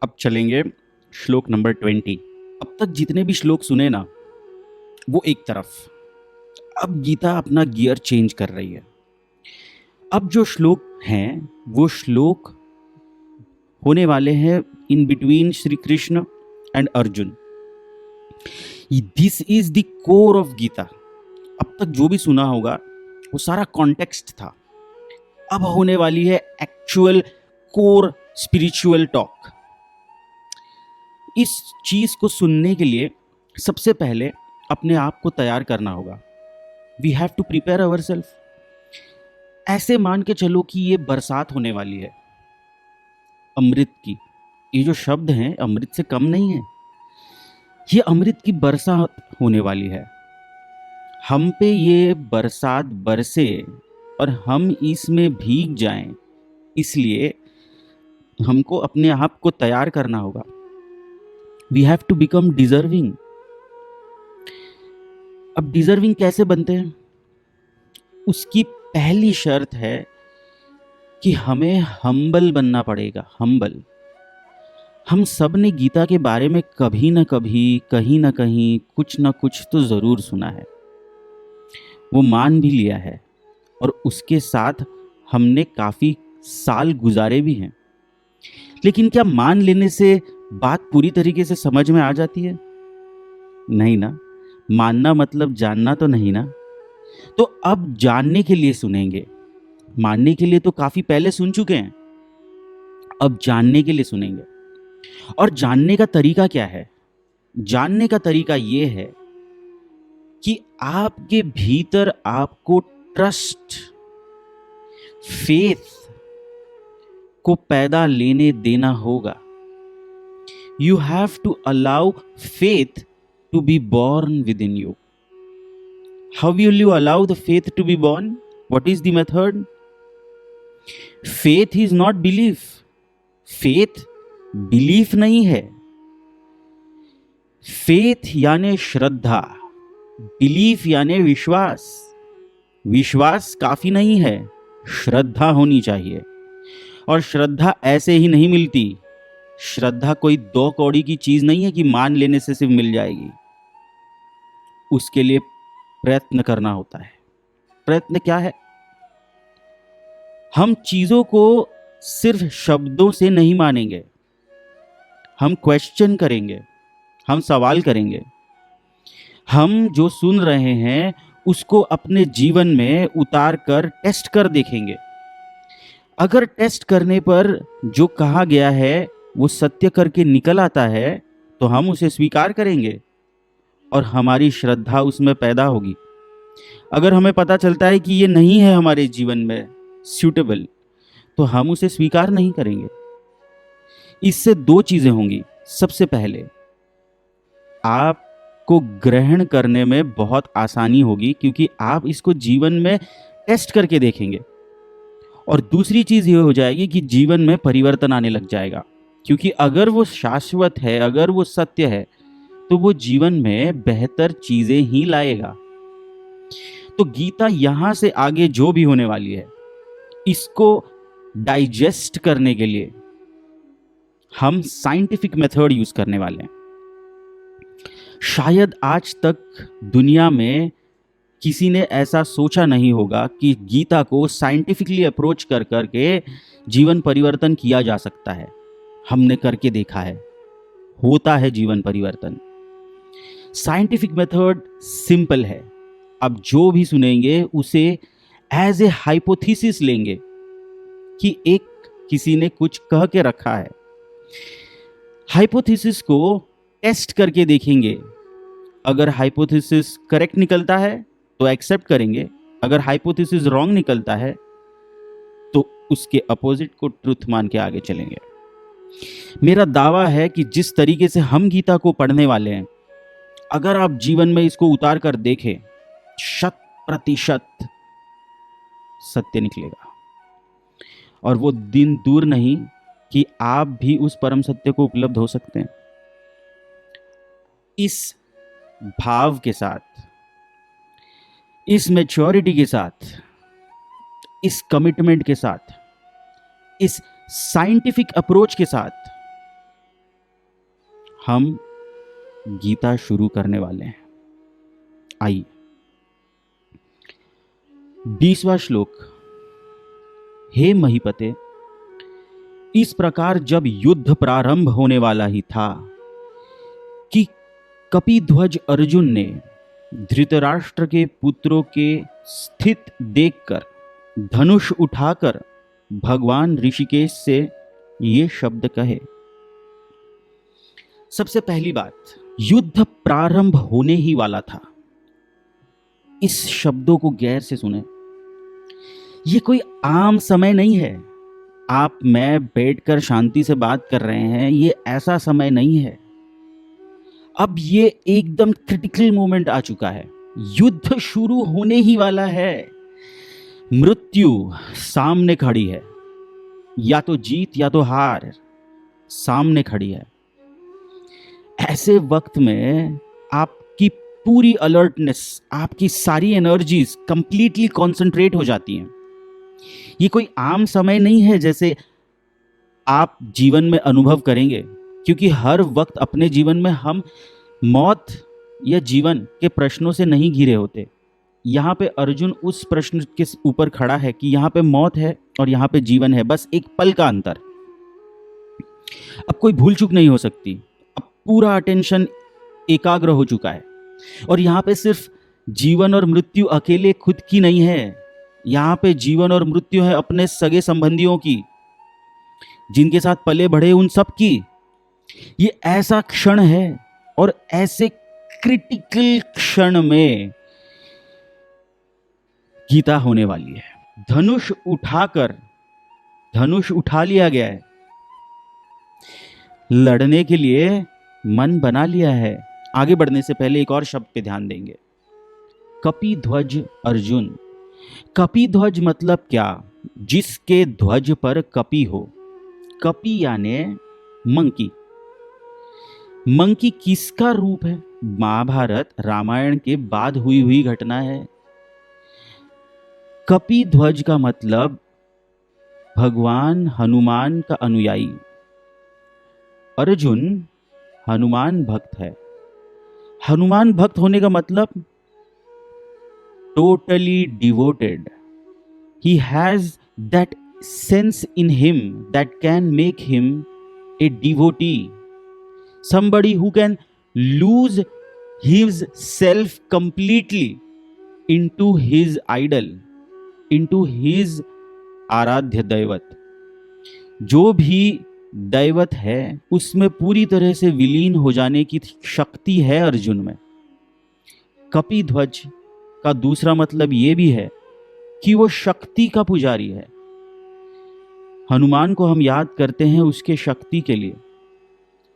अब चलेंगे श्लोक नंबर 20। अब तक जितने भी श्लोक सुने ना, वो एक तरफ। अब गीता अपना गियर चेंज कर रही है। अब जो श्लोक हैं वो श्लोक होने वाले हैं in between Shri Krishna and Arjun. This is the core of Gita. अब तक जो भी सुना होगा वो सारा कॉन्टेक्स्ट था। अब होने वाली है एक्चुअल कोर स्पिरिचुअल टॉक। इस चीज को सुनने के लिए सबसे पहले अपने आप को तैयार करना होगा। We have to prepare our self. ऐसे मान के चलो कि ये बरसात होने वाली है अमृत की। ये जो शब्द हैं अमृत से कम नहीं है। ये अमृत की बरसात होने वाली है। हम पे ये बरसात बरसे और हम इसमें भीग जाएं, इसलिए हमको अपने आप को तैयार करना होगा। We have to become deserving. अब डिजर्विंग कैसे बनते हैं? उसकी पहली शर्त है कि हमें हम्बल बनना पड़ेगा। हम्बल। हम सब ने गीता के बारे में कभी ना कभी, कहीं ना कहीं, कुछ ना कुछ तो ज़रूर सुना है, वो मान भी लिया है, और उसके साथ हमने काफ़ी साल गुजारे भी हैं। लेकिन क्या मान लेने से बात पूरी तरीके से समझ में आ जाती है? नहीं ना। मानना मतलब जानना तो नहीं ना। तो अब जानने के लिए सुनेंगे। मानने के लिए तो काफ़ी पहले सुन चुके हैं, अब जानने के लिए सुनेंगे। और जानने का तरीका क्या है? जानने का तरीका यह है कि आपके भीतर आपको ट्रस्ट, फेथ को पैदा लेने देना होगा। You have to allow faith to be born within you. How will you allow the faith to be born? What is the method? Faith is not belief. Faith belief नहीं है। Faith यानी श्रद्धा, belief यानी विश्वास। विश्वास काफी नहीं है, श्रद्धा होनी चाहिए। और श्रद्धा ऐसे ही नहीं मिलती। श्रद्धा कोई 2 कौड़ी की चीज नहीं है कि मान लेने से सिर्फ मिल जाएगी। उसके लिए प्रयत्न करना होता है। प्रयत्न क्या है? हम चीजों को सिर्फ शब्दों से नहीं मानेंगे। हम क्वेश्चन करेंगे, हम सवाल करेंगे। हम जो सुन रहे हैं उसको अपने जीवन में उतार कर टेस्ट कर देखेंगे। अगर टेस्ट करने पर जो कहा गया है वो सत्य करके निकल आता है तो हम उसे स्वीकार करेंगे और हमारी श्रद्धा उसमें पैदा होगी। अगर हमें पता चलता है कि ये नहीं है हमारे जीवन में सूटेबल, तो हम उसे स्वीकार नहीं करेंगे। इससे 2 चीजें होंगी। सबसे पहले आपको ग्रहण करने में बहुत आसानी होगी क्योंकि आप इसको जीवन में टेस्ट करके देखेंगे। और दूसरी चीज ये हो जाएगी कि जीवन में परिवर्तन आने लग जाएगा, क्योंकि अगर वो शाश्वत है, अगर वो सत्य है, तो वो जीवन में बेहतर चीजें ही लाएगा। तो गीता यहां से आगे जो भी होने वाली है, इसको डाइजेस्ट करने के लिए हम साइंटिफिक मेथड यूज करने वाले हैं। शायद आज तक दुनिया में किसी ने ऐसा सोचा नहीं होगा कि गीता को साइंटिफिकली अप्रोच कर करके जीवन परिवर्तन किया जा सकता है। हमने करके देखा है, होता है जीवन परिवर्तन। साइंटिफिक मेथड सिंपल है। अब जो भी सुनेंगे उसे एज ए हाइपोथेसिस लेंगे कि एक किसी ने कुछ कह के रखा है। हाइपोथेसिस को टेस्ट करके देखेंगे। अगर हाइपोथेसिस करेक्ट निकलता है तो एक्सेप्ट करेंगे, अगर हाइपोथेसिस रॉन्ग निकलता है तो उसके अपोजिट को ट्रुथ मान के आगे चलेंगे। मेरा दावा है कि जिस तरीके से हम गीता को पढ़ने वाले हैं, अगर आप जीवन में इसको उतार कर देखें, 100% सत्य निकलेगा। और वो दिन दूर नहीं कि आप भी उस परम सत्य को उपलब्ध हो सकते हैं। इस भाव के साथ, इस मैच्योरिटी के साथ, इस कमिटमेंट के साथ, इस साइंटिफिक अप्रोच के साथ हम गीता शुरू करने वाले हैं। आइए। 20वां श्लोक। हे महीपते, इस प्रकार जब युद्ध प्रारंभ होने वाला ही था कि कपिध्वज अर्जुन ने धृतराष्ट्र के पुत्रों के स्थित देखकर धनुष उठाकर भगवान ऋषिकेश से ये शब्द कहे। सबसे पहली बात, युद्ध प्रारंभ होने ही वाला था। इस शब्दों को गौर से सुने। ये कोई आम समय नहीं है। आप मैं बैठकर शांति से बात कर रहे हैं, ये ऐसा समय नहीं है। अब ये एकदम क्रिटिकल मोमेंट आ चुका है। युद्ध शुरू होने ही वाला है। मृत्यु सामने खड़ी है, या तो जीत या तो हार सामने खड़ी है। ऐसे वक्त में आपकी पूरी अलर्टनेस, आपकी सारी एनर्जीज कंप्लीटली कॉन्सेंट्रेट हो जाती हैं। ये कोई आम समय नहीं है जैसे आप जीवन में अनुभव करेंगे, क्योंकि हर वक्त अपने जीवन में हम मौत या जीवन के प्रश्नों से नहीं घिरे होते। यहाँ पे अर्जुन उस प्रश्न के ऊपर खड़ा है कि यहाँ पे मौत है और यहाँ पे जीवन है, बस एक पल का अंतर। अब कोई भूल चूक नहीं हो सकती। अब पूरा अटेंशन एकाग्र हो चुका है और यहाँ पे सिर्फ जीवन और मृत्यु अकेले खुद की नहीं है। यहाँ पे जीवन और मृत्यु है अपने सगे संबंधियों की, जिनके साथ पले बढ़े उन सब की। ये ऐसा क्षण है और ऐसे क्रिटिकल क्षण में गीता होने वाली है। धनुष उठा लिया गया है। लड़ने के लिए मन बना लिया है। आगे बढ़ने से पहले एक और शब्द पे ध्यान देंगे। कपिध्वज अर्जुन। कपिध्वज मतलब क्या? जिसके ध्वज पर कपि हो। कपि यानी मंकी। मंकी किसका रूप है? महाभारत रामायण के बाद हुई घटना है। कपिध्वज का मतलब भगवान हनुमान का अनुयायी। अर्जुन हनुमान भक्त है। हनुमान भक्त होने का मतलब totally devoted. He has that sense in him that can make him a devotee. Somebody who can lose his self completely into his idol, into his आराध्य दैवत। जो भी दैवत है उसमें पूरी तरह से विलीन हो जाने की शक्ति है अर्जुन में। कपिध्वज का दूसरा मतलब ये भी है कि वो शक्ति का पुजारी है। हनुमान को हम याद करते हैं उसके शक्ति के लिए,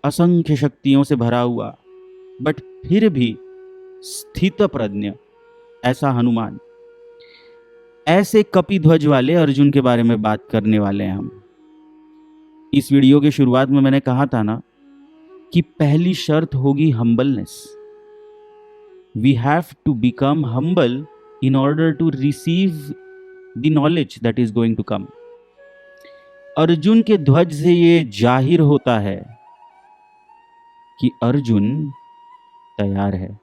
असंख्य शक्तियों से भरा हुआ, बट फिर भी स्थित प्रज्ञ ऐसा हनुमान। ऐसे कपिध्वज वाले अर्जुन के बारे में बात करने वाले हैं हम। इस वीडियो के शुरुआत में मैंने कहा था ना कि पहली शर्त होगी humbleness. We have to become humble in order to receive the knowledge that is going to come. Arjun के ध्वज से ये जाहिर होता है कि अर्जुन तैयार है।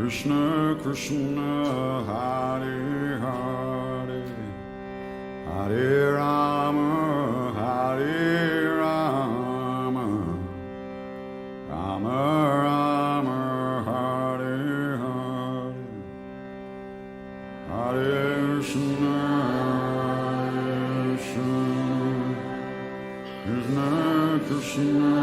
Krishna Krishna Hare Hare Hare Rama Hare Rama Rama Rama Hare Hare Hare Krishna Krishna Krishna